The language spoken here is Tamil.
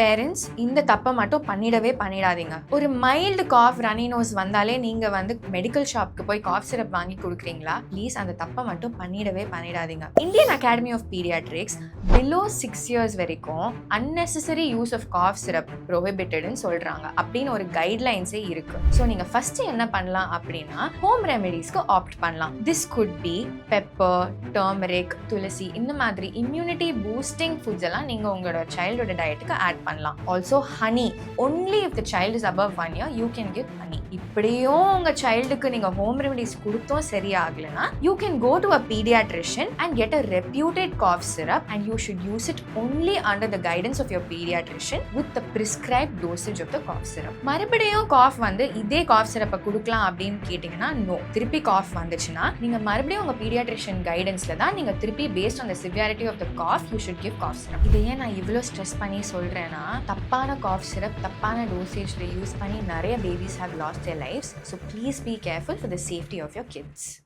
பேரண்ட்ஸ் இந்த தப்பை மட்டும் பண்ணிடாதீங்க. ஒரு மைல்டு காஃப் ரன்னி நோஸ் வந்தாலே நீங்க வந்து மெடிக்கல் ஷாப்க்கு போய் காஃப் சிரப் வாங்கி கொடுக்குறீங்களா? ப்ளீஸ் அந்த தப்பை மட்டும் பண்ணிடாதீங்க. Indian academy of pediatrics below 6 years வரைக்கும் unnecessary use of cough syrup ப்ரோஹிபிட்டட்னு சொல்றாங்க அப்படின்னு ஒரு கைட்லைன்ஸே இருக்கு. ஸோ நீங்க ஃபர்ஸ்ட் என்ன பண்ணலாம் அப்படின்னா ஹோம் ரெமெடிஸ்க்கு ஆப்ட் பண்ணலாம். This good be pepper, turmeric, துளசி இந்த மாதிரி இம்யூனிட்டி பூஸ்டிங் ஃபுட்ஸ் எல்லாம் நீங்க உங்களோட சைல்டோட டயட்டுக்கு ஆட் பண்ணலாம். Also honey, only if the child is above 1 year you can give honey. இப்படியும் உங்க சைல்டுக்கு நீங்க ஹோம் ரெமெடிஸ் கொடுத்தோம் சரியாகலனா you can go to a pediatrician and get a reputed cough syrup and you should use it only under the guidance of your pediatrician with the prescribed dosage of the cough syrup. மறுபடியும் காஃப் வந்து இதே காஃப் சிரப்பை கொடுக்கலாம் அப்படின்னு கேட்டீங்கன்னா நோ. திருப்பி காஃப் வந்துச்சுன்னா நீங்க மறுபடியும் உங்க பீடியாட்ரிஷியன் கைடன்ஸ்ல தான் நீங்க திருப்பி based on the severity of the cough you should give cough syrup. இதை ஏன் நான் இவ்வளோ ஸ்ட்ரெஸ் பண்ணி சொல்றேன்னா தப்பான காஃப் சிரப் தப்பான டோசேஜ்ல யூஸ் பண்ணி நிறைய babies have lost their lives. So please be careful for the safety of your kids.